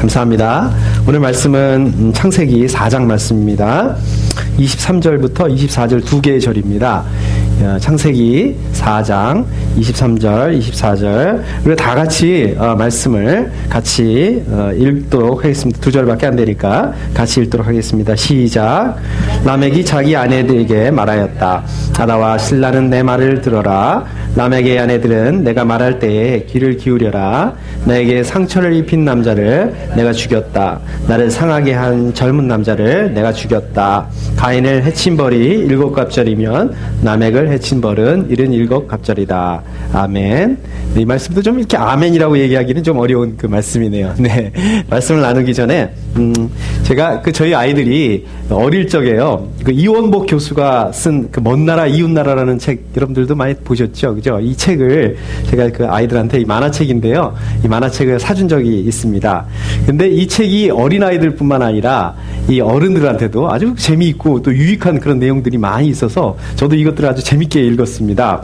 감사합니다. 오늘 말씀은 창세기 4장 말씀입니다. 23절부터 24절 두 개의 절입니다. 창세기 4장 23절, 24절 우리 다 같이 말씀을 같이 읽도록 하겠습니다. 두 절밖에 안 되니까 같이 읽도록 하겠습니다. 시작. 라멕이 자기 아내들에게 말하였다. 아다와 신라는 내 말을 들어라. 라멕의 아내들은 내가 말할 때에 귀를 기울여라. 나에게 상처를 입힌 남자를 내가 죽였다. 나를 상하게 한 젊은 남자를 내가 죽였다. 가인을 해친 벌이 7갑절이면 라멕을 해친 벌은 77갑절이다. 아멘. 네, 이 말씀도 좀 이렇게 아멘이라고 얘기하기는 좀 어려운 그 말씀이네요. 네. 말씀을 나누기 전에, 제가 저희 아이들이 어릴 적에요. 이원복 교수가 쓴 먼 나라, 이웃 나라라는 책 여러분들도 많이 보셨죠? 그죠? 이 책을 제가 그 아이들한테 이 만화책인데요. 이 만화책을 사준 적이 있습니다. 근데 이 책이 어린아이들 뿐만 아니라 이 어른들한테도 아주 재미있고 또 유익한 그런 내용들이 많이 있어서 저도 이것들을 아주 재밌게 읽었습니다.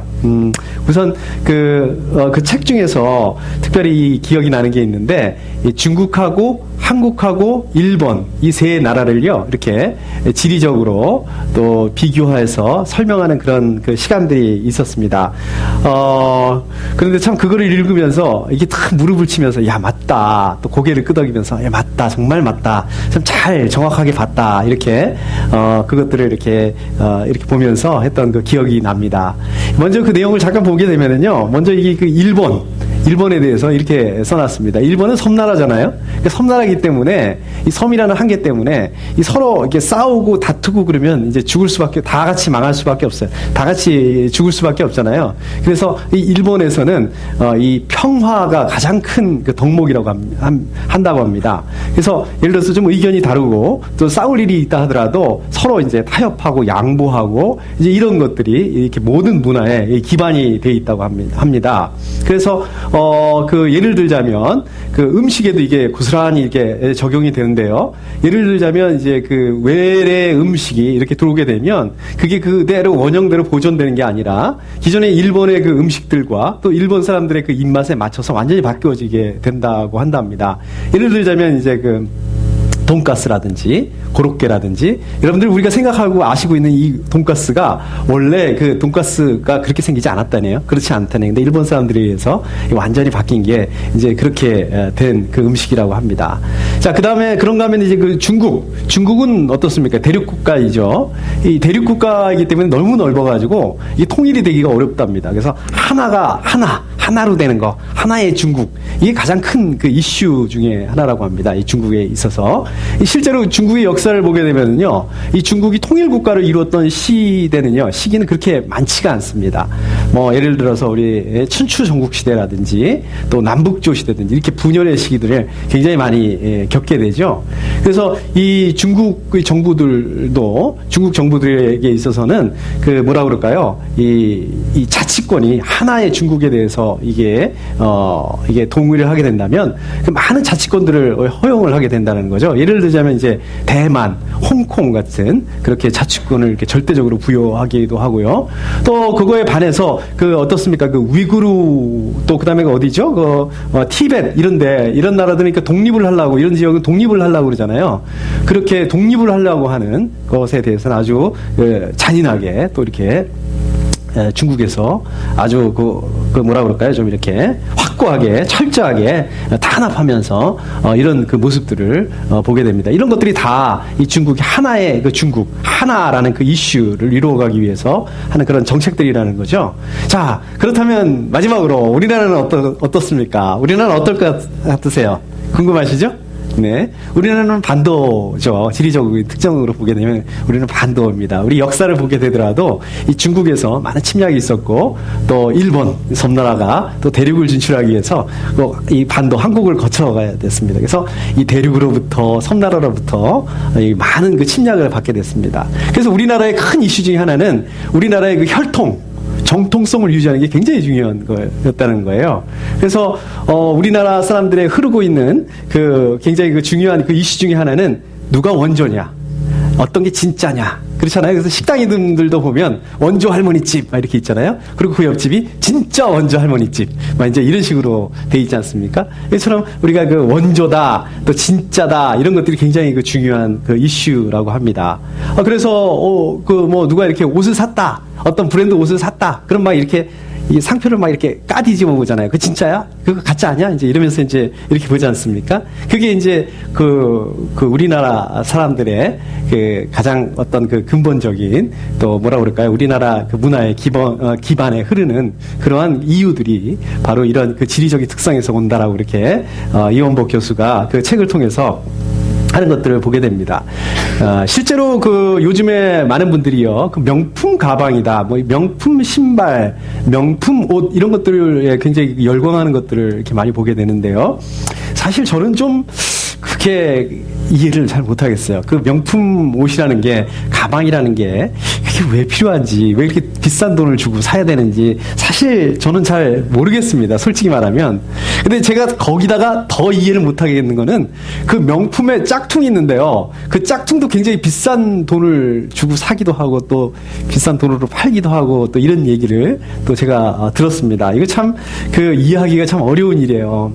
우선 그 책 중에서 특별히 기억이 나는 게 있는데 중국하고 한국하고 일본 이 세 나라를요 이렇게 지리적으로 또 비교해서 설명하는 그런 그 시간들이 있었습니다. 그런데 참 그거를 읽으면서 이게 딱 무릎을 치면서 야 맞다 또 고개를 끄덕이면서 야 맞다 정말 맞다 참 잘 정확하게 봤다 이렇게 그것들을 이렇게 보면서 했던 그 기억이 납니다. 먼저 그 내용을 잠깐 보게 되면은요 먼저 이게 그 일본에 대해서 이렇게 써놨습니다. 일본은 섬나라잖아요. 그러니까 섬나라이기 때문에 이 섬이라는 한계 때문에 이 서로 이렇게 싸우고 다투고 그러면 이제 죽을 수밖에 다 같이 망할 수밖에 없어요. 다 같이 죽을 수밖에 없잖아요. 그래서 이 일본에서는 이 평화가 가장 큰 그 덕목이라고 한다고 합니다. 그래서 예를 들어서 좀 의견이 다르고 또 싸울 일이 있다 하더라도 서로 이제 타협하고 양보하고 이제 이런 것들이 이렇게 모든 문화에 기반이 돼 있다고 합니다. 그래서 그 예를 들자면 그 음식에도 이게 고스란히 이렇게 적용이 되는데요. 예를 들자면 이제 그 외래 음식이 이렇게 들어오게 되면 그게 그대로 원형대로 보존되는 게 아니라 기존의 일본의 그 음식들과 또 일본 사람들의 그 입맛에 맞춰서 완전히 바뀌어지게 된다고 한답니다. 예를 들자면 이제 그 돈가스라든지 고로케라든지 여러분들 우리가 생각하고 아시고 있는 이 돈가스가 원래 그 돈가스가 그렇게 생기지 않았다네요. 그렇지 않다네요. 근데 일본 사람들에 의해서 완전히 바뀐 게 이제 그렇게 된 그 음식이라고 합니다. 자, 그다음에 그런가 하면 이제 그 중국은 어떻습니까? 대륙국가이죠. 이 대륙국가이기 때문에 너무 넓어가지고 이게 통일이 되기가 어렵답니다. 그래서 하나로 되는 거, 하나의 중국. 이게 가장 큰 그 이슈 중에 하나라고 합니다. 이 중국에 있어서. 실제로 중국의 역사를 보게 되면요. 이 중국이 통일국가를 이루었던 시기는 그렇게 많지가 않습니다. 뭐, 예를 들어서 우리 춘추 전국시대라든지 또 남북조 시대든지 이렇게 분열의 시기들을 굉장히 많이 겪게 되죠. 그래서 이 중국의 정부들도 중국 정부들에게 있어서는 그 뭐라 그럴까요? 이 자치권이 하나의 중국에 대해서 이게 동의를 하게 된다면 그 많은 자치권들을 허용을 하게 된다는 거죠. 예를 들자면 이제 대만, 홍콩 같은 그렇게 자치권을 이렇게 절대적으로 부여하기도 하고요. 또 그거에 반해서 그 어떻습니까? 그 위구르 또 그다음에 어디죠? 티벳 이런 나라들은 그러니까 독립을 하려고 이런 지역은 독립을 하려고 그러잖아요. 그렇게 독립을 하려고 하는 것에 대해서는 아주 잔인하게 또 이렇게 중국에서 아주 그 뭐라 그럴까요? 좀 이렇게 확고하게 철저하게 탄압하면서 이런 그 모습들을 보게 됩니다. 이런 것들이 다 이 중국이 하나의 그 중국 하나라는 그 이슈를 이루어가기 위해서 하는 그런 정책들이라는 거죠. 자, 그렇다면 마지막으로 우리나라는 어떻습니까? 우리나라는 어떨 것 같으세요? 궁금하시죠? 네. 우리나라는 반도죠. 지리적 특정으로 보게 되면 우리는 반도입니다. 우리 역사를 보게 되더라도 이 중국에서 많은 침략이 있었고 또 일본 섬나라가 또 대륙을 진출하기 위해서 이 반도 한국을 거쳐가야 됐습니다. 그래서 이 대륙으로부터 섬나라로부터 이 많은 그 침략을 받게 됐습니다. 그래서 우리나라의 큰 이슈 중에 하나는 우리나라의 그 혈통 정통성을 유지하는 게 굉장히 중요한 거였다는 거예요. 그래서 우리나라 사람들의 흐르고 있는 그 굉장히 그 중요한 그 이슈 중에 하나는 누가 원조냐, 어떤 게 진짜냐. 그렇잖아요. 그래서 식당 이름들도 보면 원조 할머니 집 막 이렇게 있잖아요. 그리고 그 옆집이 진짜 원조 할머니 집 막 이제 이런 식으로 돼 있지 않습니까? 이처럼 우리가 그 원조다 또 진짜다 이런 것들이 굉장히 그 중요한 그 이슈라고 합니다. 그래서 그 뭐 누가 이렇게 옷을 샀다, 어떤 브랜드 옷을 샀다, 그럼 막 이렇게 이 상표를 막 이렇게 까뒤집어 보잖아요. 그 진짜야? 그거 가짜 아니야? 이제 이러면서 이제 이렇게 보지 않습니까? 그게 이제 그 우리나라 사람들의 그 가장 어떤 그 근본적인 또 뭐라 그럴까요? 우리나라 그 문화의 기반에 흐르는 그러한 이유들이 바로 이런 그 지리적인 특성에서 온다라고 이렇게 이원복 교수가 그 책을 통해서 하는 것들을 보게 됩니다. 실제로 그 요즘에 많은 분들이요, 그 명품 가방이다, 뭐 명품 신발, 명품 옷 이런 것들에 굉장히 열광하는 것들을 이렇게 많이 보게 되는데요. 사실 저는 좀 그게 이해를 잘 못하겠어요. 그 명품 옷이라는 게, 가방이라는 게 그게 왜 필요한지, 왜 이렇게 비싼 돈을 주고 사야 되는지 사실 저는 잘 모르겠습니다. 솔직히 말하면. 근데 제가 거기다가 더 이해를 못하겠는 거는 그 명품에 짝퉁이 있는데요. 그 짝퉁도 굉장히 비싼 돈을 주고 사기도 하고 또 비싼 돈으로 팔기도 하고 또 이런 얘기를 또 제가 들었습니다. 이거 참 그 이해하기가 참 어려운 일이에요.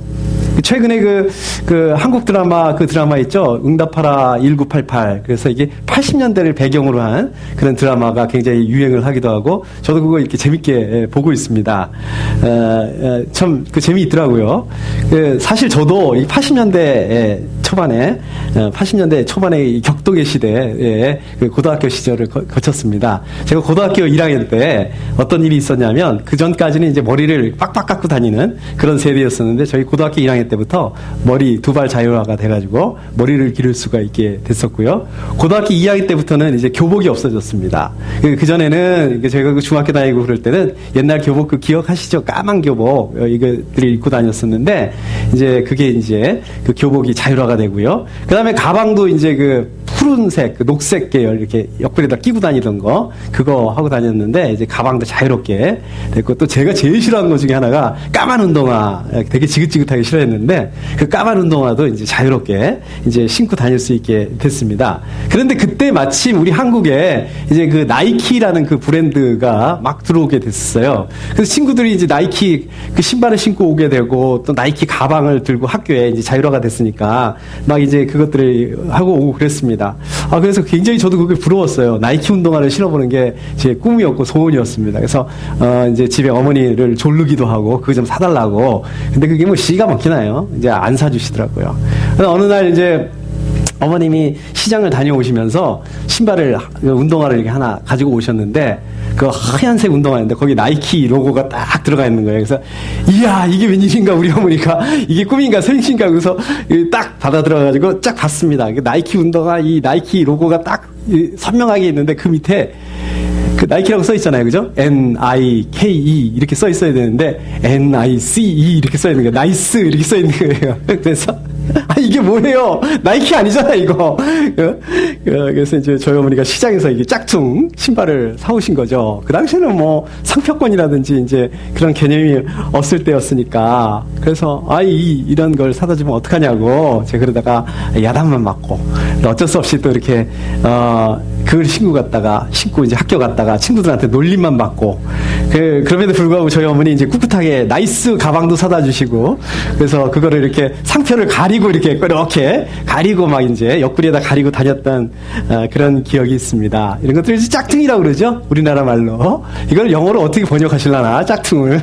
최근에 그 한국 드라마 있죠? 응답하라 1988. 그래서 이게 80년대를 배경으로 한 그런 드라마가 굉장히 유행을 하기도 하고, 저도 그거 이렇게 재밌게 보고 있습니다. 참 그 재미있더라고요. 사실 저도 이 80년대 초반에 격동의 시대에 그 고등학교 시절을 거쳤습니다. 제가 고등학교 1학년 때 어떤 일이 있었냐면, 그 전까지는 이제 머리를 빡빡 깎고 다니는 그런 세대였었는데, 저희 고등학교 1학년 때부터 머리 두발 자유화가 돼가지고 머리를 기를 수가 있게 됐었고요. 고등학교 2학년 때부터는 이제 교복이 없어졌습니다. 그 전에는 제가 그 중학교 다니고 그럴 때는 옛날 교복 그 기억하시죠? 까만 교복 이것들을 입고 다녔었는데, 이제 그게 이제 그 교복이 자유화가 되고요. 그 다음에 가방도 이제 그 푸른색, 그 녹색 계열 이렇게 옆구리에다 끼고 다니던 거, 그거 하고 다녔는데, 이제 가방도 자유롭게 됐고, 또 제가 제일 싫어하는 것 중에 하나가 까만 운동화, 되게 지긋지긋하게 싫어했는데, 그 까만 운동화도 이제 자유롭게 이제 신고 다닐 수 있게 됐습니다. 그런데 그때 마침 우리 한국에 이제 그 나이키라는 그 브랜드가 막 들어오게 됐어요. 그래서 친구들이 이제 나이키 그 신발을 신고 오게 되고, 또 나이키 가방을 들고 학교에 이제 자유화가 됐으니까 막 이제 그것들을 하고 오고 그랬습니다. 그래서 굉장히 저도 그게 부러웠어요. 나이키 운동화를 신어보는 게 제 꿈이었고 소원이었습니다. 그래서 이제 집에 어머니를 졸르기도 하고 그거 좀 사달라고. 근데 그게 뭐 시가 막히나요? 이제 안 사주시더라고요. 그래서 어느 날 이제 어머님이 시장을 다녀오시면서 신발을, 운동화를 이렇게 하나 가지고 오셨는데, 그 하얀색 운동화인데 거기 나이키 로고가 딱 들어가 있는 거예요. 그래서 이야, 이게 웬일인가, 우리 어머니가 이게 꿈인가 생신가, 그래서 딱 받아 들어가지고 쫙 봤습니다. 나이키 운동화, 이 나이키 로고가 딱 선명하게 있는데, 그 밑에 그 나이키라고 써 있잖아요. 그죠? N-I-K-E 이렇게 써 있어야 되는데 N-I-C-E 이렇게 써 있는 거예요. 나이스 이렇게 써 있는 거예요. 그래서 이게 뭐예요? 나이키 아니잖아, 이거. 그래서 이제 저희 어머니가 시장에서 이게 짝퉁 신발을 사오신 거죠. 그 당시에는 뭐 상표권이라든지 이제 그런 개념이 없을 때였으니까. 그래서, 이런 걸 사다 주면 어떡하냐고. 제가 그러다가 야단만 맞고. 어쩔 수 없이 또 이렇게, 그걸 신고 이제 학교 갔다가 친구들한테 놀림만 받고, 그럼에도 불구하고 저희 어머니 이제 꿋꿋하게 나이스 가방도 사다 주시고, 그래서 그거를 이렇게 상표를 가리고 이렇게 가리고 막 이제 옆구리에다 가리고 다녔던 그런 기억이 있습니다. 이런 것들을 이제 짝퉁이라고 그러죠? 우리나라 말로. 이걸 영어로 어떻게 번역하실라나, 짝퉁을.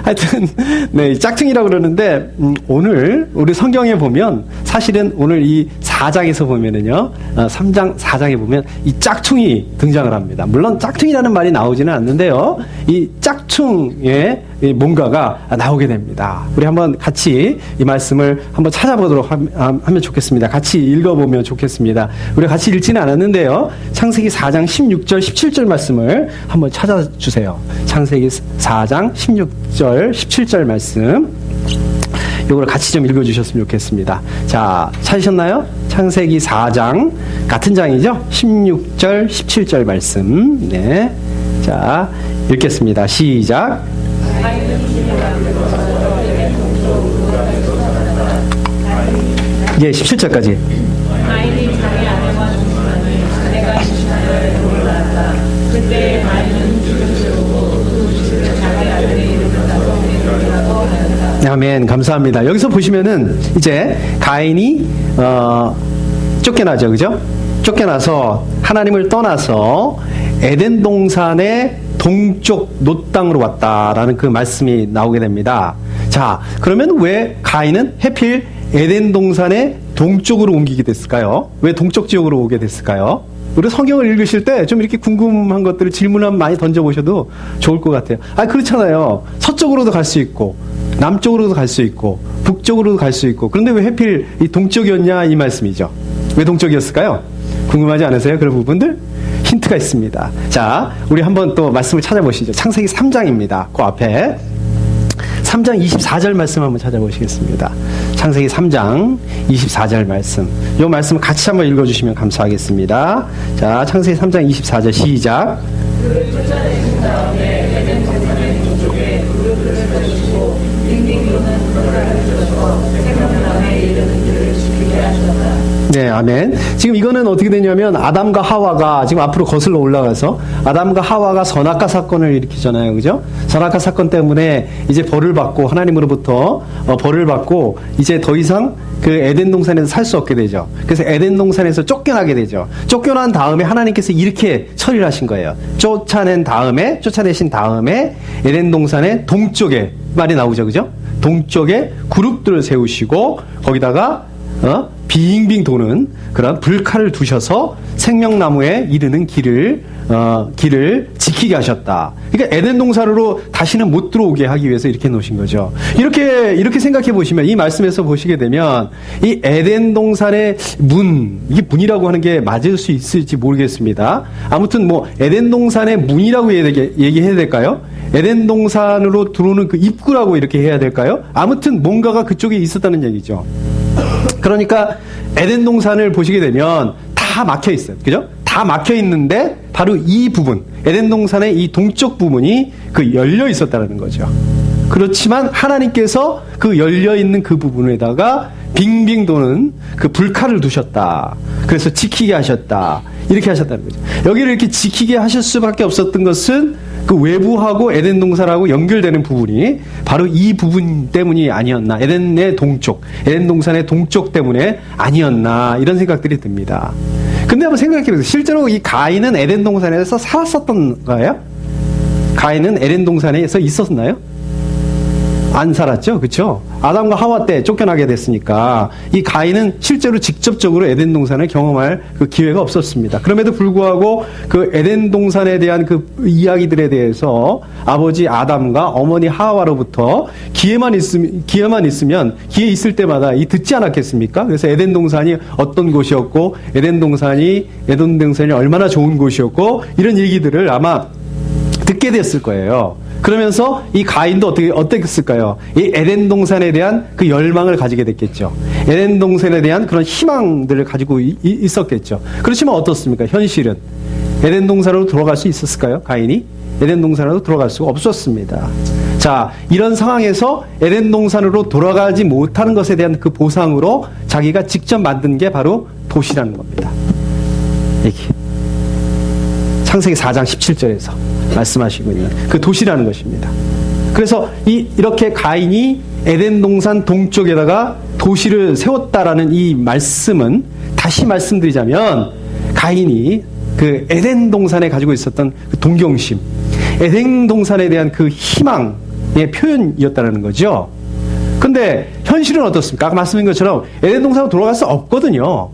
하여튼, 네, 짝퉁이라고 그러는데, 오늘 우리 성경에 보면 사실은 오늘 이 4장에서 보면은요, 3장, 4장에 보면 이 짝퉁이 등장을 합니다. 물론 짝퉁이라는 말이 나오지는 않는데요, 이 짝퉁의 뭔가가 나오게 됩니다. 우리 한번 같이 이 말씀을 한번 찾아보도록 하면 좋겠습니다. 같이 읽어보면 좋겠습니다. 우리가 같이 읽지는 않았는데요, 창세기 4장 16절 17절 말씀을 한번 찾아주세요. 창세기 4장 16절 17절 말씀, 요걸 같이 좀 읽어주셨으면 좋겠습니다. 자, 찾으셨나요? 창세기 4장, 같은 장이죠? 16절, 17절 말씀. 네. 자, 읽겠습니다. 시작. 예, 17절까지. 아멘. 감사합니다. 여기서 보시면은 이제 가인이 쫓겨나죠, 그죠? 쫓겨나서 하나님을 떠나서 에덴 동산의 동쪽 노땅으로 왔다라는 그 말씀이 나오게 됩니다. 자, 그러면 왜 가인은 해필 에덴 동산의 동쪽으로 옮기게 됐을까요? 왜 동쪽 지역으로 오게 됐을까요? 우리 성경을 읽으실 때 좀 이렇게 궁금한 것들을 질문을 많이 던져보셔도 좋을 것 같아요. 그렇잖아요. 서쪽으로도 갈 수 있고, 남쪽으로도 갈 수 있고, 북쪽으로도 갈 수 있고, 그런데 왜 해필 이 동쪽이었냐 이 말씀이죠. 왜 동쪽이었을까요? 궁금하지 않으세요? 그런 부분들? 힌트가 있습니다. 자, 우리 한번 또 말씀을 찾아보시죠. 창세기 3장입니다. 그 앞에 3장 24절 말씀 한번 찾아보시겠습니다. 창세기 3장 24절 말씀. 이 말씀 같이 한번 읽어주시면 감사하겠습니다. 자, 창세기 3장 24절 시작. 네, 아멘. 지금 이거는 어떻게 되냐면 아담과 하와가 지금 앞으로 거슬러 올라가서 아담과 하와가 선악과 사건을 일으키잖아요. 그죠? 선악과 사건 때문에 이제 벌을 받고 하나님으로부터 벌을 받고 이제 더 이상 그 에덴 동산에서 살 수 없게 되죠. 그래서 에덴 동산에서 쫓겨나게 되죠. 쫓겨난 다음에 하나님께서 이렇게 처리를 하신 거예요. 쫓아내신 다음에 에덴 동산의 동쪽에 말이 나오죠. 그죠? 동쪽에 그룹들을 세우시고 거기다가 빙빙 도는 그런 불칼을 두셔서 생명나무에 이르는 길을 지키게 하셨다. 그러니까 에덴 동산으로 다시는 못 들어오게 하기 위해서 이렇게 놓으신 거죠. 이렇게 생각해 보시면 이 말씀에서 보시게 되면 이 에덴 동산의 이게 문이라고 하는 게 맞을 수 있을지 모르겠습니다. 아무튼 뭐 에덴 동산의 문이라고 얘기해야 될까요? 에덴 동산으로 들어오는 그 입구라고 이렇게 해야 될까요? 아무튼 뭔가가 그쪽에 있었다는 얘기죠. 그러니까 에덴 동산을 보시게 되면 다 막혀 있어요. 그죠? 다 막혀 있는데 바로 이 부분, 에덴 동산의 이 동쪽 부분이 그 열려 있었다는 거죠. 그렇지만 하나님께서 그 열려 있는 그 부분에다가 빙빙 도는 그 불칼을 두셨다. 그래서 지키게 하셨다. 이렇게 하셨다는 거죠. 여기를 이렇게 지키게 하실 수밖에 없었던 것은 그 외부하고 에덴 동산하고 연결되는 부분이 바로 이 부분 때문이 아니었나. 에덴의 동쪽, 에덴 동산의 동쪽 때문에 아니었나. 이런 생각들이 듭니다. 근데 한번 생각해보세요. 실제로 이 가인은 에덴 동산에서 살았었던 거예요? 가인은 에덴 동산에서 있었나요? 안 살았죠? 그쵸? 아담과 하와 때 쫓겨나게 됐으니까 이 가인은 실제로 직접적으로 에덴 동산을 경험할 그 기회가 없었습니다. 그럼에도 불구하고 그 에덴 동산에 대한 그 이야기들에 대해서 아버지 아담과 어머니 하와로부터 기회만 있으면 기회 있을 때마다 듣지 않았겠습니까? 그래서 에덴 동산이 어떤 곳이었고 에덴 동산이 얼마나 좋은 곳이었고 이런 얘기들을 아마 듣게 됐을 거예요. 그러면서 이 가인도 어떻게 했을까요? 이 에덴 동산에 대한 그 열망을 가지게 됐겠죠. 에덴 동산에 대한 그런 희망들을 가지고 있었겠죠. 그렇지만 어떻습니까? 현실은 에덴 동산으로 돌아갈 수 있었을까요? 가인이? 에덴 동산으로 돌아갈 수가 없었습니다. 자, 이런 상황에서 에덴 동산으로 돌아가지 못하는 것에 대한 그 보상으로 자기가 직접 만든 게 바로 도시라는 겁니다. 이렇게. 창세기 4장 17절에서 말씀하시고 있는 그 도시라는 것입니다. 그래서 이렇게 가인이 에덴 동산 동쪽에다가 도시를 세웠다라는 이 말씀은 다시 말씀드리자면 가인이 그 에덴 동산에 가지고 있었던 그 동경심, 에덴 동산에 대한 그 희망의 표현이었다는 거죠. 근데 현실은 어떻습니까? 아까 말씀드린 것처럼 에덴 동산으로 돌아갈 수 없거든요.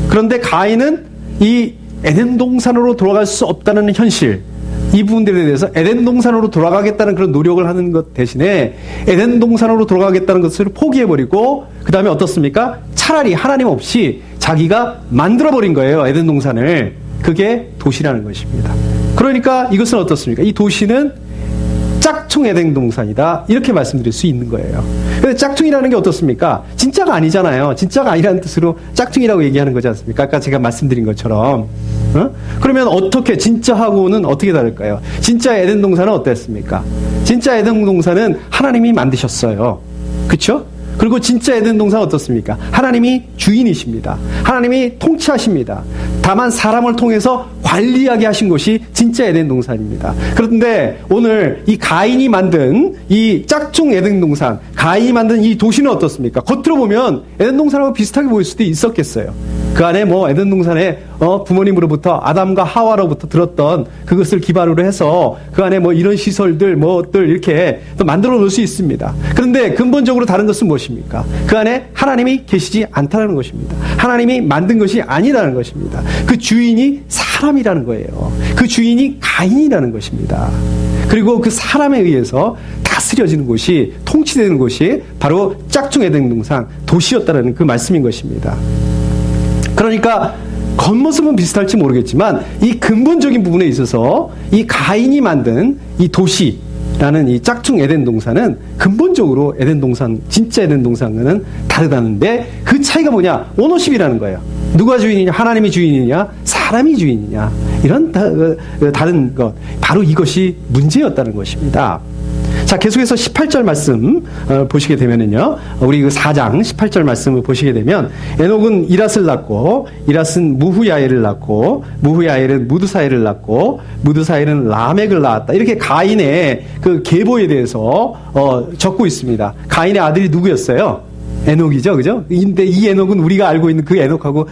그런데 가인은 이 에덴 동산으로 돌아갈 수 없다는 현실, 이 부분들에 대해서 에덴 동산으로 돌아가겠다는 그런 노력을 하는 것 대신에 에덴 동산으로 돌아가겠다는 것을 포기해버리고 그 다음에 어떻습니까? 차라리 하나님 없이 자기가 만들어버린 거예요. 에덴 동산을. 그게 도시라는 것입니다. 그러니까 이것은 어떻습니까? 이 도시는 짝퉁 에덴 동산이다. 이렇게 말씀드릴 수 있는 거예요. 근데 짝퉁이라는 게 어떻습니까? 진짜가 아니잖아요. 진짜가 아니라는 뜻으로 짝퉁이라고 얘기하는 거지 않습니까? 아까 제가 말씀드린 것처럼. 그러면 어떻게 진짜하고는 어떻게 다를까요? 진짜 에덴 동산은 어땠습니까? 진짜 에덴 동산은 하나님이 만드셨어요. 그렇죠? 그리고 진짜 에덴 동산은 어떻습니까? 하나님이 주인이십니다. 하나님이 통치하십니다. 다만 사람을 통해서 관리하게 하신 것이 진짜 에덴 동산입니다. 그런데 오늘 이 가인이 만든 이 짝퉁 에덴 동산, 가인이 만든 이 도시는 어떻습니까? 겉으로 보면 에덴 동산하고 비슷하게 보일 수도 있었겠어요. 그 안에 뭐 에덴 동산에 부모님으로부터 아담과 하와로부터 들었던 그것을 기반으로 해서 그 안에 뭐 이런 시설들 뭐들 이렇게 또 만들어 놓을 수 있습니다. 그런데 근본적으로 다른 것은 무엇입니까? 그 안에 하나님이 계시지 않다는 것입니다. 하나님이 만든 것이 아니라는 것입니다. 그 주인이 사람이라는 거예요. 그 주인이 가인이라는 것입니다. 그리고 그 사람에 의해서 다스려지는 곳이, 통치되는 곳이 바로 짝퉁 에덴 동산 도시였다는 그 말씀인 것입니다. 그러니까 겉모습은 비슷할지 모르겠지만 이 근본적인 부분에 있어서 이 가인이 만든 이 도시라는 이 짝퉁 에덴 동산은 근본적으로 에덴 동산, 진짜 에덴 동산과는 다르다는데 그 차이가 뭐냐? 오너십이라는 거예요. 누가 주인이냐? 하나님이 주인이냐? 사람이 주인이냐? 이런 다른 것, 바로 이것이 문제였다는 것입니다. 자, 계속해서 18절 말씀 보시게 되면은요, 우리 그 4장 18절 말씀을 보시게 되면, 에녹은 이랏을 낳고, 이랏은 무후야엘을 낳고, 무후야엘은 무드사엘을 낳고, 무드사엘은 라멕을 낳았다. 이렇게 가인의 그 계보에 대해서 적고 있습니다. 가인의 아들이 누구였어요? 에녹이죠, 그죠? 근데 이 에녹은 우리가 알고 있는 그 에녹하고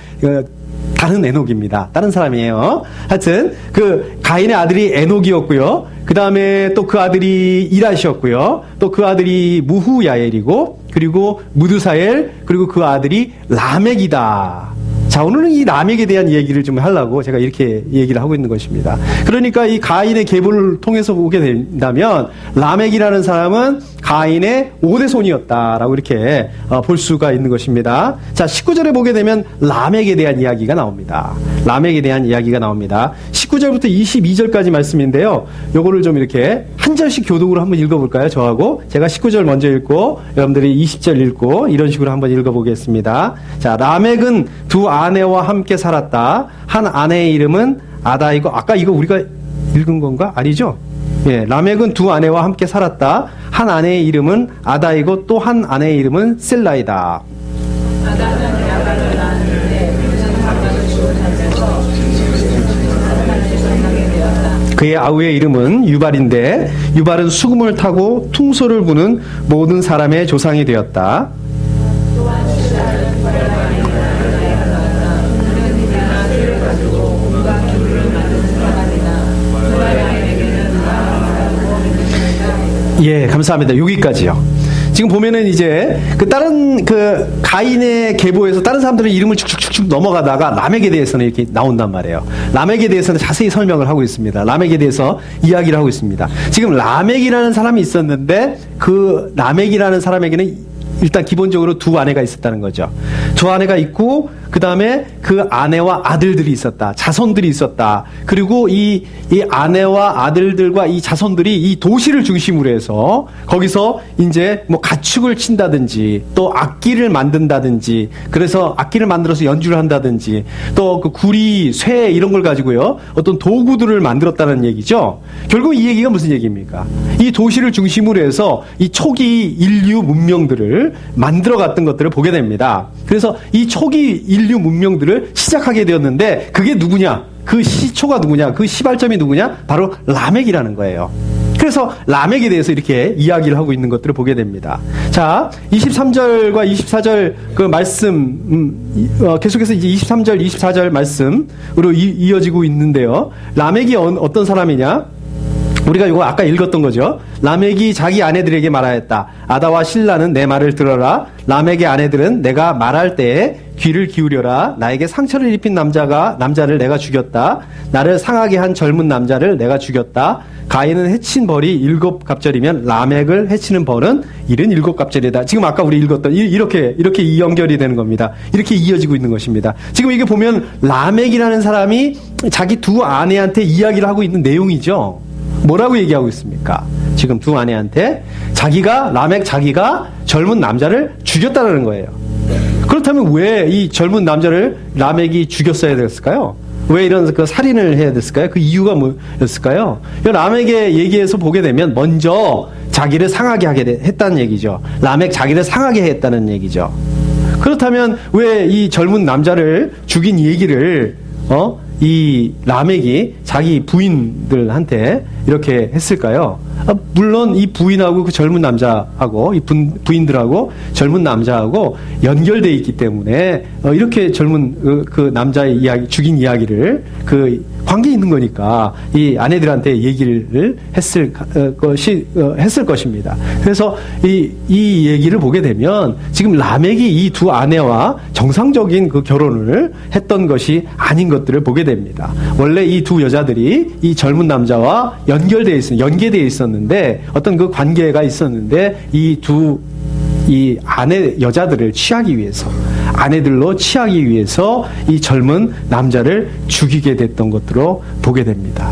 다른 에녹입니다. 다른 사람이에요. 하여튼 그 가인의 아들이 에녹이었고요. 그 다음에 또 그 아들이 이랏이었고요. 또 그 아들이 무후야엘이고, 그리고 무드사엘, 그리고 그 아들이 라멕이다. 자, 오늘은 이 라멕에 대한 얘기를 좀 하려고 제가 이렇게 얘기를 하고 있는 것입니다. 그러니까 이 가인의 계보를 통해서 보게 된다면 라멕이라는 사람은 가인의 5대 손이었다라고 이렇게 볼 수가 있는 것입니다. 자, 19절에 보게 되면 라멕에 대한 이야기가 나옵니다. 라멕에 대한 이야기가 나옵니다. 19절부터 22절까지 말씀인데요. 요거를 좀 이렇게 한 절씩 교독으로 한번 읽어볼까요? 저하고 제가 19절 먼저 읽고 여러분들이 20절 읽고 이런 식으로 한번 읽어보겠습니다. 자, 라멕은 두 아내와 함께 살았다. 한 아내의 이름은 아다이고, 아까 이거 우리가 읽은 건가? 아니죠? 예, 라멕은 두 아내와 함께 살았다. 한 아내의 이름은 아다이고 또 한 아내의 이름은 셀라이다. 아다는 야발을 낳았는데 그의 아우의 이름은 유발인데 유발은 수금을 타고 퉁소를 부는 모든 사람의 조상이 되었다. 예, 감사합니다. 여기까지요. 지금 보면은 이제 그 다른 그 가인의 계보에서 다른 사람들의 이름을 쭉쭉쭉 넘어가다가 라멕에 대해서는 이렇게 나온단 말이에요. 라멕에 대해서는 자세히 설명을 하고 있습니다. 라멕에 대해서 이야기를 하고 있습니다. 지금 라멕이라는 사람이 있었는데 그 라멕이라는 사람에게는 일단 기본적으로 두 아내가 있었다는 거죠. 두 아내가 있고 그 다음에 그 아내와 아들들이 있었다. 자손들이 있었다. 그리고 이 아내와 아들들과 이 자손들이 이 도시를 중심으로 해서 거기서 이제 뭐 가축을 친다든지 또 악기를 만든다든지 그래서 악기를 만들어서 연주를 한다든지 또 그 구리, 쇠 이런 걸 가지고요. 어떤 도구들을 만들었다는 얘기죠. 결국 이 얘기가 무슨 얘기입니까? 이 도시를 중심으로 해서 이 초기 인류 문명들을 만들어갔던 것들을 보게 됩니다. 그래서 이 초기 인류 문명들을 시작하게 되었는데 그게 누구냐? 그 시초가 누구냐? 그 시발점이 누구냐? 바로 라멕이라는 거예요. 그래서 라멕에 대해서 이렇게 이야기를 하고 있는 것들을 보게 됩니다. 자, 23절과 24절 그 말씀 계속해서 이제 23절, 24절 말씀으로 이어지고 있는데요. 라멕이 어떤 사람이냐? 우리가 이거 아까 읽었던 거죠. 라멕이 자기 아내들에게 말하였다. 아다와 실라는 내 말을 들어라. 라멕의 아내들은 내가 말할 때에 귀를 기울여라. 나에게 상처를 입힌 남자를 내가 죽였다. 나를 상하게 한 젊은 남자를 내가 죽였다. 가인은 해친 벌이 7갑절이면 라멕을 해치는 벌은 77갑절이다. 지금 아까 우리 읽었던 이렇게 이 연결이 되는 겁니다. 이렇게 이어지고 있는 것입니다. 지금 이게 보면 라멕이라는 사람이 자기 두 아내한테 이야기를 하고 있는 내용이죠. 뭐라고 얘기하고 있습니까? 지금 두 아내한테 라멕 자기가 젊은 남자를 죽였다는 거예요. 그렇다면 왜 이 젊은 남자를 라멕이 죽였어야 됐을까요? 왜 이런 그 살인을 해야 됐을까요? 그 이유가 뭐였을까요? 라멕의 얘기에서 보게 되면 먼저 자기를 상하게 하게 했다는 얘기죠. 라멕 자기를 상하게 했다는 얘기죠. 그렇다면 왜 이 젊은 남자를 죽인 얘기를 이 라멕이 자기 부인들한테 이렇게 했을까요? 물론 이 부인하고 그 젊은 남자하고 이 부인들하고 젊은 남자하고 연결되어 있기 때문에 이렇게 젊은 그 남자의 이야기, 죽인 이야기를 그 관계 있는 거니까 이 아내들한테 얘기를 했을 것입니다. 그래서 이 얘기를 보게 되면 지금 라멕이 이 두 아내와 정상적인 그 결혼을 했던 것이 아닌 것들을 보게 됩니다. 원래 이 두 여자들이 이 젊은 남자와 연계되어 있었는데 어떤 그 관계가 있었는데 이 아내 여자들을 취하기 위해서 아내들로 취하기 위해서 이 젊은 남자를 죽이게 됐던 것으로 보게 됩니다.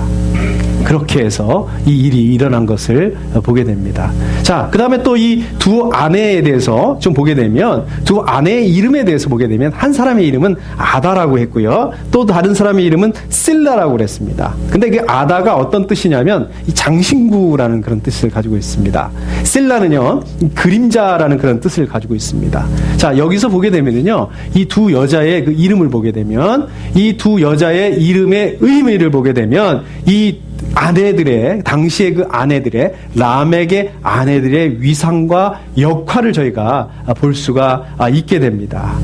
그렇게 해서 이 일이 일어난 것을 보게 됩니다. 자, 그 다음에 또 이 두 아내에 대해서 좀 보게 되면 두 아내의 이름에 대해서 보게 되면 한 사람의 이름은 아다라고 했고요. 또 다른 사람의 이름은 실라라고 그랬습니다. 근데 그 아다가 어떤 뜻이냐면 이 장신구라는 그런 뜻을 가지고 있습니다. 실라는요, 그림자라는 그런 뜻을 가지고 있습니다. 자, 여기서 보게 되면요, 이 두 여자의 그 이름을 보게 되면 이 두 여자의 이름의 의미를 보게 되면 이 아내들의 당시의 그 아내들의 라멕의 아내들의 위상과 역할을 저희가 볼 수가 있게 됩니다.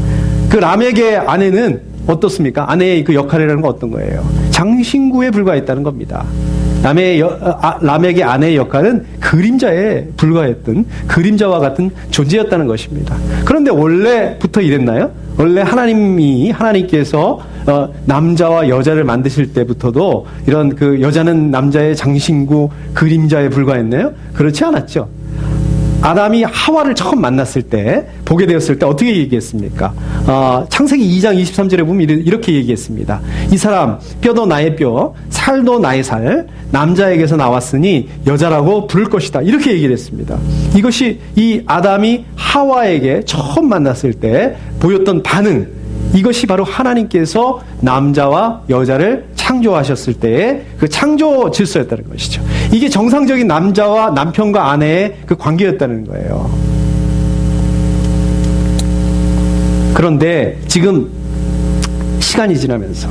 그 라멕의 아내는 어떻습니까? 아내의 그 역할이라는 건 어떤 거예요? 장신구에 불과했다는 겁니다. 라멕의 아내의 역할은 그림자에 불과했던 그림자와 같은 존재였다는 것입니다. 그런데 원래부터 이랬나요? 원래 하나님께서 남자와 여자를 만드실 때부터도 이런 그 여자는 남자의 장신구 그림자에 불과했나요? 그렇지 않았죠. 아담이 하와를 처음 만났을 때, 보게 되었을 때 어떻게 얘기했습니까? 창세기 2장 23절에 보면 이렇게 얘기했습니다. 이 사람, 뼈도 나의 뼈, 살도 나의 살, 남자에게서 나왔으니 여자라고 부를 것이다. 이렇게 얘기를 했습니다. 이것이 이 아담이 하와에게 처음 만났을 때 보였던 반응, 이것이 바로 하나님께서 남자와 여자를 창조하셨을 때의 그 창조 질서였다는 것이죠. 이게 정상적인 남자와 남편과 아내의 그 관계였다는 거예요. 그런데 지금 시간이 지나면서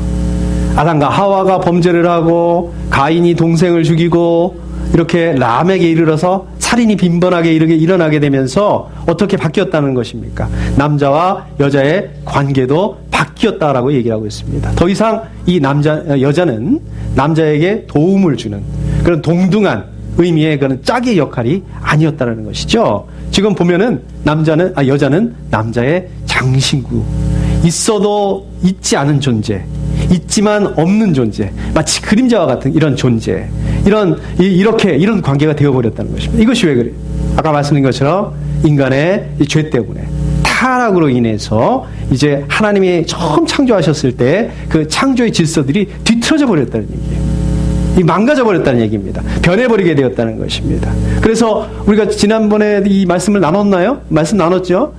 아담과 하와가 범죄를 하고 가인이 동생을 죽이고 이렇게 라멕에 이르러서 살인이 빈번하게 일어나게 되면서 어떻게 바뀌었다는 것입니까? 남자와 여자의 관계도 바뀌었다라고 얘기를 하고 있습니다. 더 이상 이 여자는 남자에게 도움을 주는 그런 동등한 의미의 그런 짝의 역할이 아니었다는 것이죠. 지금 보면은 여자는 남자의 장신구, 있어도 있지 않은 존재, 있지만 없는 존재, 마치 그림자와 같은 이런 존재, 이런 관계가 되어버렸다는 것입니다. 이것이 왜 그래요? 아까 말씀드린 것처럼 인간의 죄 때문에, 타락으로 인해서 이제 하나님이 처음 창조하셨을 때 그 창조의 질서들이 뒤틀어져 버렸다는 얘기예요. 망가져 버렸다는 얘기입니다. 변해버리게 되었다는 것입니다. 그래서 우리가 지난번에 이 말씀을 나눴나요? 말씀 나눴죠?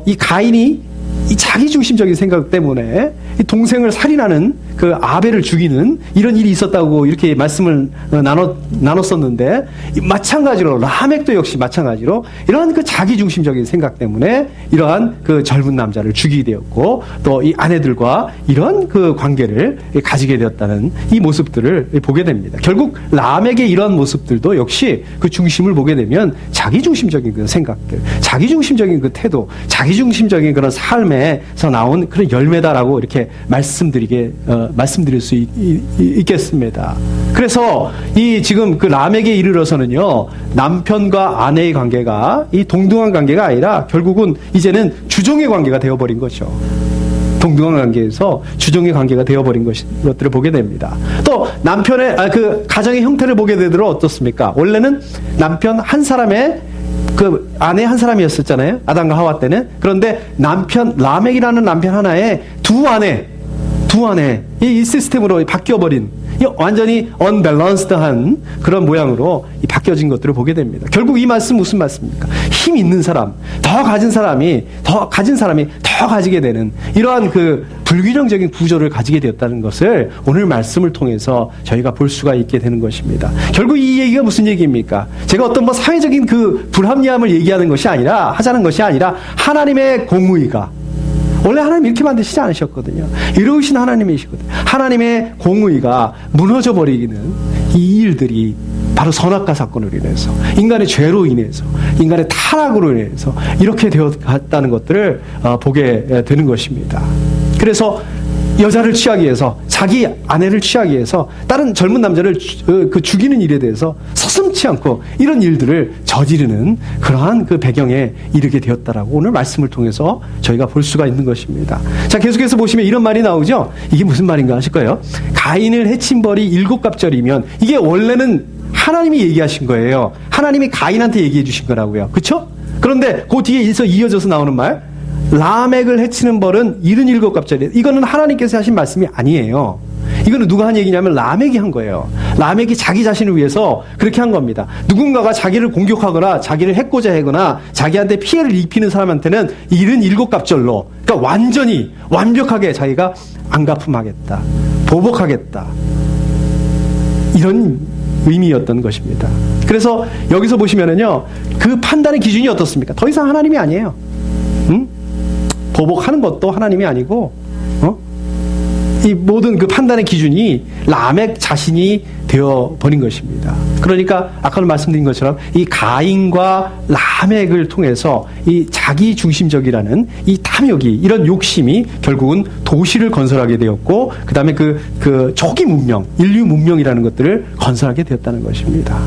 이 가인이 이 자기중심적인 생각 때문에 이 동생을 살인하는 그 아벨을 죽이는 이런 일이 있었다고 이렇게 말씀을 나눴었는데, 마찬가지로 라멕도 역시 마찬가지로 이러한 그 자기중심적인 생각 때문에 이러한 그 젊은 남자를 죽이게 되었고, 또 이 아내들과 이런 그 관계를 가지게 되었다는 이 모습들을 보게 됩니다. 결국 라멕의 이러한 모습들도 역시 그 중심을 보게 되면 자기중심적인 그 생각들, 자기중심적인 그 태도, 자기중심적인 그런 삶에서 나온 그런 열매다라고 이렇게 말씀드릴 수 있겠습니다. 그래서 이 지금 그 라멕에 이르러서는요, 남편과 아내의 관계가 이 동등한 관계가 아니라 결국은 이제는 주종의 관계가 되어버린 거죠. 동등한 관계에서 주종의 관계가 되어버린 것들을 보게 됩니다. 또 남편의 그 가정의 형태를 보게 되도록 어떻습니까? 원래는 남편 한 사람의 그 아내 한 사람이었었잖아요. 아담과 하와 때는. 그런데 라멕이라는 남편 하나에 두 아내 이 시스템으로 바뀌어버린, 완전히 언밸런스드한 그런 모양으로 바뀌어진 것들을 보게 됩니다. 결국 이 말씀 무슨 말씀입니까? 힘 있는 사람, 더 가진 사람이 더 가지게 되는 이러한 그 불균형적인 구조를 가지게 되었다는 것을 오늘 말씀을 통해서 저희가 볼 수가 있게 되는 것입니다. 결국 이 얘기가 무슨 얘기입니까? 제가 어떤 사회적인 그 불합리함을 하자는 것이 아니라 하나님의 공의가, 원래 하나님 이렇게 만드시지 않으셨거든요. 이러신 하나님이시거든요. 하나님의 공의가 무너져 버리는 이 일들이 바로 선악과 사건으로 인해서, 인간의 죄로 인해서, 인간의 타락으로 인해서 이렇게 되어갔다는 것들을 보게 되는 것입니다. 그래서 여자를 취하기 위해서, 자기 아내를 취하기 위해서 다른 젊은 남자를 죽이는 일에 대해서 서슴지 않고 이런 일들을 저지르는 그러한 그 배경에 이르게 되었다라고 오늘 말씀을 통해서 저희가 볼 수가 있는 것입니다. 자, 계속해서 보시면 이런 말이 나오죠. 이게 무슨 말인가 하실 거예요. 가인을 해친 벌이 7갑절이면, 이게 원래는 하나님이 얘기하신 거예요. 하나님이 가인한테 얘기해 주신 거라고요. 그렇죠? 그런데 그 뒤에서 이어져서 나오는 말, 라멕을 해치는 벌은 77갑절이에요. 이거는 하나님께서 하신 말씀이 아니에요. 이거는 누가 한 얘기냐면 라멕이 한 거예요. 라멕이 자기 자신을 위해서 그렇게 한 겁니다. 누군가가 자기를 공격하거나 자기를 해코자 하거나 자기한테 피해를 입히는 사람한테는 77갑절로, 그러니까 완전히 완벽하게 자기가 안갚음하겠다, 보복하겠다, 이런 의미였던 것입니다. 그래서 여기서 보시면은요, 그 판단의 기준이 어떻습니까? 더 이상 하나님이 아니에요. 응? 보복하는 것도 하나님이 아니고, 이 모든 그 판단의 기준이 라멕 자신이 되어버린 것입니다. 그러니까 아까도 말씀드린 것처럼 이 가인과 라멕을 통해서 이 자기 중심적이라는 이 탐욕이, 이런 욕심이 결국은 도시를 건설하게 되었고, 그 다음에 그 초기 문명, 인류 문명이라는 것들을 건설하게 되었다는 것입니다.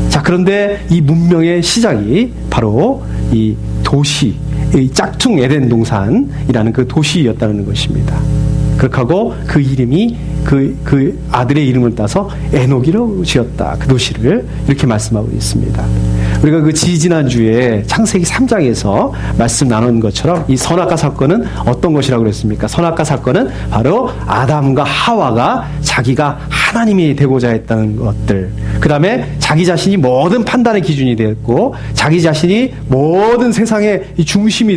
자, 그런데 이 문명의 시작이 바로 이 도시, 이 짝퉁 에덴 동산이라는 그 도시였다는 것입니다. 그렇게 하고 그 이름이 그 아들의 이름을 따서 에녹이라고 지었다. 그 도시를 이렇게 말씀하고 있습니다. 우리가 그 지지난주에 창세기 3장에서 말씀 나눈 것처럼 이 선악과 사건은 어떤 것이라고 그랬습니까? 선악과 사건은 바로 아담과 하와가 자기가 하나님이 되고자 했다는 것들, 그 다음에 자기 자신이 모든 판단의 기준이 되었고 자기 자신이 모든 세상의 중심이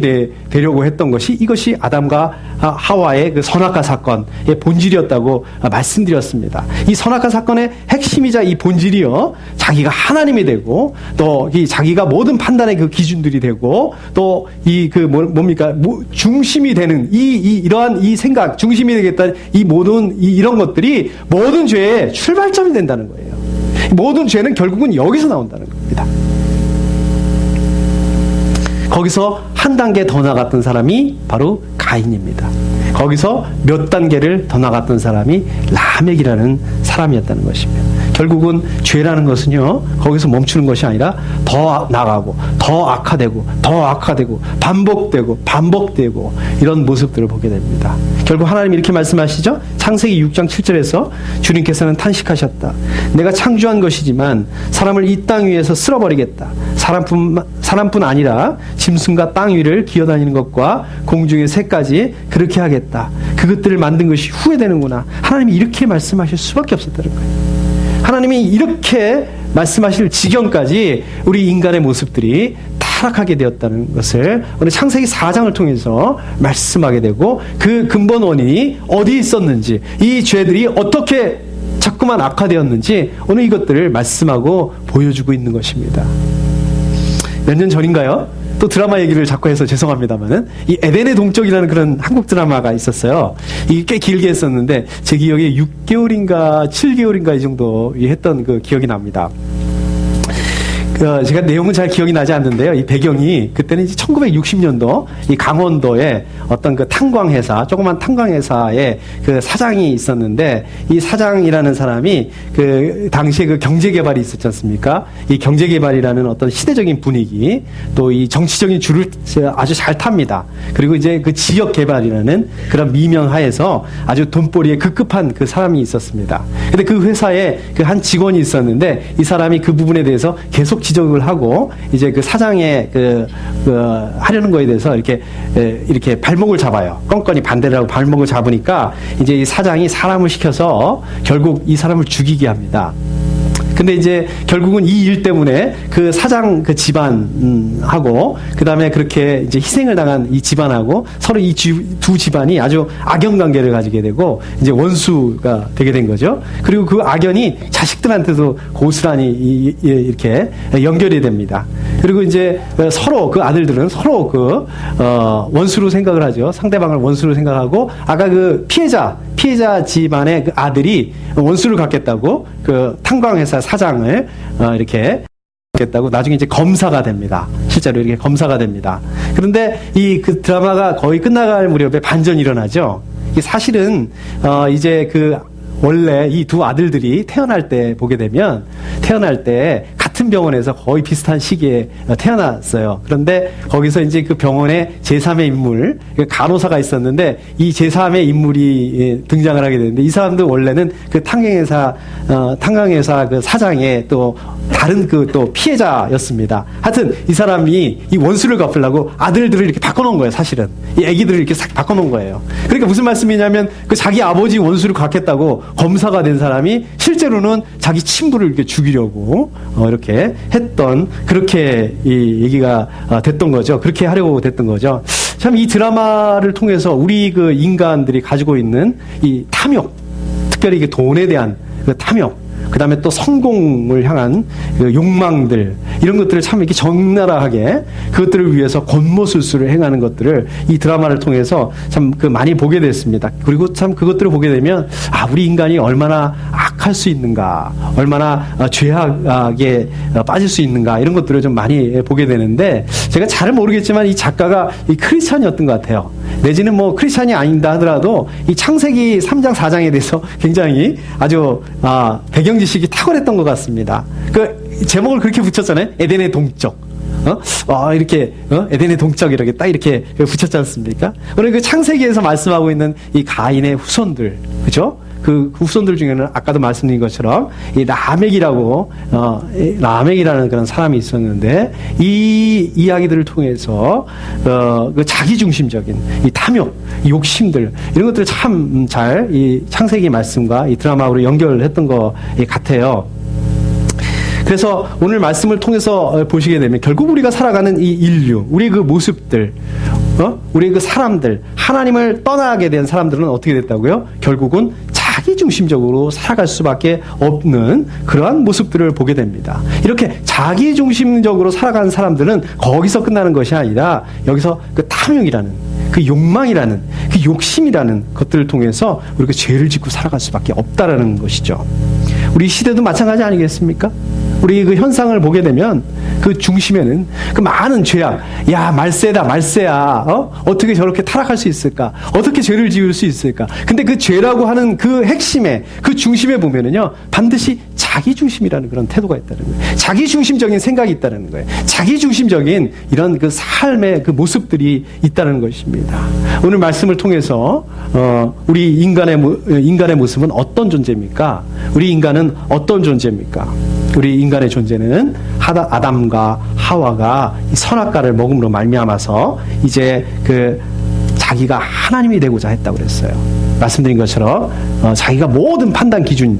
되려고 했던 것이, 이것이 아담과 하와의 그 선악과 사건의 본질이었다고 말씀드렸습니다. 이 선악과 사건의 핵심이자 이 본질이요, 자기가 하나님이 되고 또 이 자기가 모든 판단의 그 기준들이 되고 또 이 그 뭡니까 중심이 되는 이러한 이 생각, 중심이 되겠다는 이 모든 이런 것들이 모든 죄의 출발점이 된다는 거예요. 모든 죄는 결국은 여기서 나온다는 겁니다. 거기서 한 단계 더 나갔던 사람이 바로 가인입니다. 거기서 몇 단계를 더 나갔던 사람이 라멕이라는 사람이었다는 것입니다. 결국은 죄라는 것은요, 거기서 멈추는 것이 아니라 더 나가고 더 악화되고 더 악화되고 반복되고 이런 모습들을 보게 됩니다. 결국 하나님이 이렇게 말씀하시죠. 창세기 6장 7절에서 주님께서는 탄식하셨다. 내가 창조한 것이지만 사람을 이 땅 위에서 쓸어버리겠다. 사람뿐 아니라 짐승과 땅 위를 기어다니는 것과 공중의 새까지 그렇게 하겠다. 그것들을 만든 것이 후회되는구나. 하나님이 이렇게 말씀하실 수밖에 없었다는 거예요. 하나님이 이렇게 말씀하실 지경까지 우리 인간의 모습들이 타락하게 되었다는 것을 오늘 창세기 4장을 통해서 말씀하게 되고, 그 근본 원인이 어디에 있었는지, 이 죄들이 어떻게 자꾸만 악화되었는지 오늘 이것들을 말씀하고 보여주고 있는 것입니다. 몇 년 전인가요? 또 드라마 얘기를 자꾸 해서 죄송합니다만은, 이 에덴의 동쪽이라는 그런 한국 드라마가 있었어요. 이게 꽤 길게 했었는데 제 기억에 6개월인가 7개월인가 이 정도 했던 그 기억이 납니다. 제가 내용은 잘 기억이 나지 않는데요. 이 배경이 그때는 이제 1960년도 이 강원도에 어떤 그 탄광회사, 조그만 탄광회사에 그 사장이 있었는데, 이 사장이라는 사람이 그 당시에 그 경제개발이 있었지 않습니까? 이 경제개발이라는 어떤 시대적인 분위기, 또 이 정치적인 줄을 아주 잘 탑니다. 그리고 이제 그 지역개발이라는 그런 미명하에서 아주 돈벌이에 급급한 그 사람이 있었습니다. 근데 그 회사에 그 한 직원이 있었는데, 이 사람이 그 부분에 대해서 계속 지적을 하고 이제 그 사장의 하려는 거에 대해서 이렇게 발목을 잡아요. 껌껌이 반대를 하고 발목을 잡으니까 이제 이 사장이 사람을 시켜서 결국 이 사람을 죽이게 합니다. 근데 이제 결국은 이 일 때문에 그 사장 그 집안하고 그 다음에 그렇게 이제 희생을 당한 이 집안하고 서로 이 두 집안이 아주 악연 관계를 가지게 되고 이제 원수가 되게 된 거죠. 그리고 그 악연이 자식들한테도 고스란히 이렇게 연결이 됩니다. 그리고 이제 서로 그 아들들은 서로 원수로 생각을 하죠. 상대방을 원수로 생각하고, 아까 그 피해자 집안의 그 아들이 원수를 갖겠다고 그 탄광회사 사장을 이렇게 갖겠다고 나중에 이제 검사가 됩니다. 실제로 이렇게 검사가 됩니다. 그런데 그 드라마가 거의 끝나갈 무렵에 반전이 일어나죠. 이게 사실은 이제 원래 이 두 아들들이 태어날 때 보게 되면, 태어날 때 같은 병원에서 거의 비슷한 시기에 태어났어요. 그런데 거기서 이제 그 병원에 제3의 인물, 간호사가 있었는데, 이 제3의 인물이 등장을 하게 되는데, 이 사람도 원래는 그 탄광회사 그 사장의 또 다른 또 피해자였습니다. 하여튼 이 사람이 이 원수를 갚으려고 아들들을 이렇게 바꿔놓은 거예요, 사실은. 이 애기들을 이렇게 싹 바꿔놓은 거예요. 그러니까 무슨 말씀이냐면, 그 자기 아버지 원수를 갚겠다고 검사가 된 사람이 실제로는 자기 친부를 이렇게 죽이려고 이렇게 했던, 그렇게 이 얘기가 됐던 거죠. 그렇게 하려고 됐던 거죠. 참 이 드라마를 통해서 우리 그 인간들이 가지고 있는 이 탐욕, 특별히 이 돈에 대한 그 탐욕, 그 다음에 또 성공을 향한 그 욕망들, 이런 것들을 참 이렇게 적나라하게 그것들을 위해서 곤모술수를 행하는 것들을 이 드라마를 통해서 참 많이 보게 됐습니다. 그리고 참 그것들을 보게 되면, 우리 인간이 얼마나 악할 수 있는가, 얼마나 죄악에 빠질 수 있는가, 이런 것들을 좀 많이 보게 되는데, 제가 잘 모르겠지만 이 작가가 이 크리스찬이었던 것 같아요. 내지는 뭐 크리스찬이 아닌다 하더라도 이 창세기 3장 4장에 대해서 굉장히 아주 배경 지식이 탁월했던 것 같습니다. 그 제목을 그렇게 붙였잖아요. 에덴의 동쪽. 이렇게 에덴의 동쪽 이렇게 딱 이렇게 붙였지 않습니까? 오늘 그 창세기에서 말씀하고 있는 이 가인의 후손들, 그죠? 그 후손들 중에는 아까도 말씀드린 것처럼 이 라멕이라는 그런 사람이 있었는데, 이 이야기들을 통해서 그 자기중심적인 이 탐욕, 이 욕심들, 이런 것들을 참 잘 이 창세기 말씀과 이 드라마로 연결했던 것 같아요. 그래서 오늘 말씀을 통해서 보시게 되면, 결국 우리가 살아가는 이 인류, 우리 그 모습들, 우리 그 사람들, 하나님을 떠나게 된 사람들은 어떻게 됐다고요? 결국은 자기중심적으로 살아갈 수밖에 없는 그러한 모습들을 보게 됩니다. 이렇게 자기중심적으로 살아가는 사람들은 거기서 끝나는 것이 아니라, 여기서 그 탐욕이라는, 그 욕망이라는, 그 욕심이라는 것들을 통해서 우리가 죄를 짓고 살아갈 수밖에 없다라는 것이죠. 우리 시대도 마찬가지 아니겠습니까? 우리 그 현상을 보게 되면 그 중심에는 그 많은 죄악, 말세야. 어떻게 저렇게 타락할 수 있을까? 어떻게 죄를 지을 수 있을까? 근데 그 죄라고 하는 그 핵심에, 그 중심에 보면은요, 반드시 자기중심이라는 그런 태도가 있다는 거예요. 자기중심적인 생각이 있다는 거예요. 자기중심적인 이런 그 삶의 그 모습들이 있다는 것입니다. 오늘 말씀을 통해서 우리 인간의 모습은 어떤 존재입니까? 우리 인간은 어떤 존재입니까? 우리 인간의 존재는 아담과 하와가 선악과를 먹음으로 말미암아서 이제 자기가 하나님이 되고자 했다고 그랬어요. 말씀드린 것처럼 자기가 모든 판단 기준,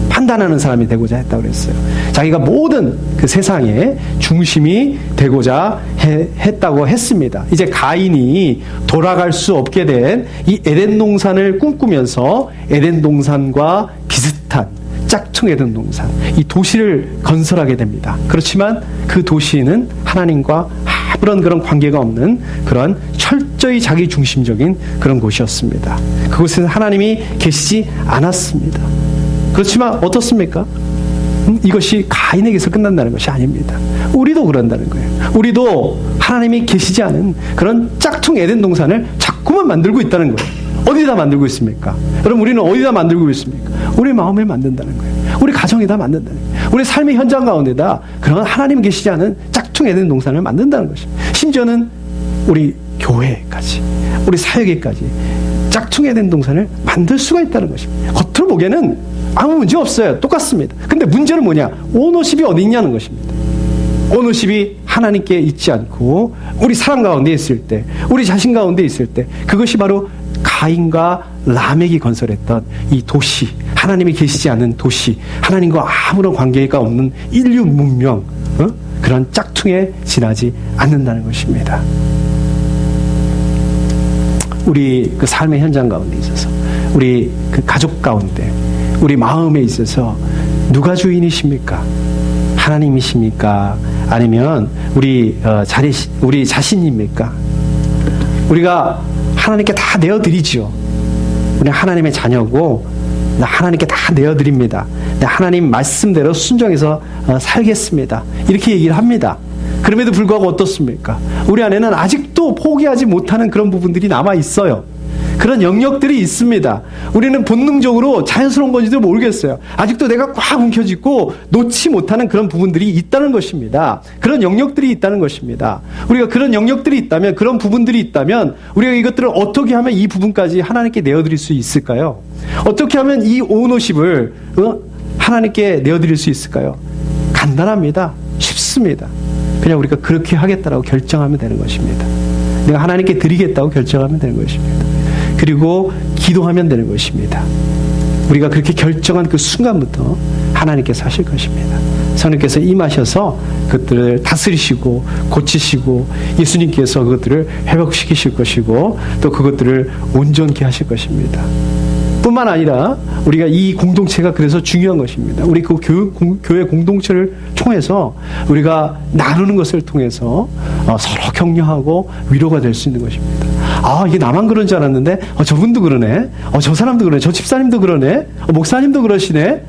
판단하는 사람이 되고자 했다고 그랬어요. 자기가 모든 그 세상의 중심이 되고자 했다고 했습니다. 이제 가인이 돌아갈 수 없게 된 이 에덴 동산을 꿈꾸면서 에덴 동산과 비슷한 짝퉁 에덴 동산, 이 도시를 건설하게 됩니다. 그렇지만 그 도시는 하나님과 아무런 그런 관계가 없는 그런 철저히 자기중심적인 그런 곳이었습니다. 그곳에는 하나님이 계시지 않았습니다. 그렇지만 어떻습니까? 이것이 가인에게서 끝난다는 것이 아닙니다. 우리도 그런다는 거예요. 우리도 하나님이 계시지 않은 그런 짝퉁 에덴 동산을 자꾸만 만들고 있다는 거예요. 어디다 만들고 있습니까? 여러분, 우리는 어디다 만들고 있습니까? 우리 마음에 만든다는 거예요. 우리 가정에다 만든다는 거예요. 우리 삶의 현장 가운데다 그런 하나님 계시지 않은 짝퉁 에덴 동산을 만든다는 것입니다. 심지어는 우리 교회까지, 우리 사역에까지 짝퉁 에덴 동산을 만들 수가 있다는 것입니다. 겉으로 보기에는 아무 문제 없어요. 똑같습니다. 근데 문제는 뭐냐? 오너십이 어디 있냐는 것입니다. 오너십이 하나님께 있지 않고 우리 사람 가운데 있을 때, 우리 자신 가운데 있을 때, 그것이 바로 가인과 라멕이 건설했던 이 도시, 하나님이 계시지 않은 도시, 하나님과 아무런 관계가 없는 인류 문명, 그런 짝퉁에 지나지 않는다는 것입니다. 우리 그 삶의 현장 가운데 있어서, 우리 그 가족 가운데, 우리 마음에 있어서 누가 주인이십니까? 하나님이십니까? 아니면 우리 자신입니까? 우리가 하나님께 다 내어드리죠. 우리 하나님의 자녀고 나 하나님께 다 내어드립니다. 내 하나님 말씀대로 순종해서 살겠습니다. 이렇게 얘기를 합니다. 그럼에도 불구하고 어떻습니까? 우리 안에는 아직도 포기하지 못하는 그런 부분들이 남아 있어요. 그런 영역들이 있습니다. 우리는 본능적으로 자연스러운 건지도 모르겠어요. 아직도 내가 꽉 움켜쥐고 놓지 못하는 그런 부분들이 있다는 것입니다. 그런 영역들이 있다는 것입니다. 우리가 그런 영역들이 있다면, 그런 부분들이 있다면 우리가 이것들을 어떻게 하면 이 부분까지 하나님께 내어드릴 수 있을까요? 어떻게 하면 이 오너십을 하나님께 내어드릴 수 있을까요? 간단합니다. 쉽습니다. 그냥 우리가 그렇게 하겠다라고 결정하면 되는 것입니다. 내가 하나님께 드리겠다고 결정하면 되는 것입니다. 그리고 기도하면 되는 것입니다. 우리가 그렇게 결정한 그 순간부터 하나님께서 하실 것입니다. 성령께서 임하셔서 그것들을 다스리시고 고치시고 예수님께서 그것들을 회복시키실 것이고 또 그것들을 온전케 하실 것입니다. 뿐만 아니라 우리가 이 공동체가 그래서 중요한 것입니다. 우리 그 교회 공동체를 통해서 우리가 나누는 것을 통해서 서로 격려하고 위로가 될 수 있는 것입니다. 아, 이게 나만 그런 줄 알았는데 저분도 그러네. 저 사람도 그러네. 저 집사님도 그러네. 목사님도 그러시네.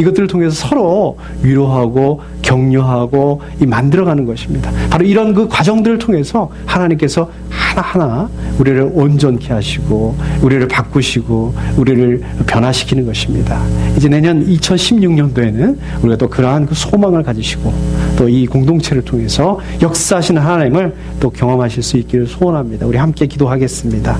이것들을 통해서 서로 위로하고 격려하고 만들어가는 것입니다. 바로 이런 그 과정들을 통해서 하나님께서 하나하나 우리를 온전케 하시고 우리를 바꾸시고 우리를 변화시키는 것입니다. 이제 내년 2016년도에는 우리가 또 그러한 그 소망을 가지시고 또 이 공동체를 통해서 역사하시는 하나님을 또 경험하실 수 있기를 소원합니다. 우리 함께 기도하겠습니다.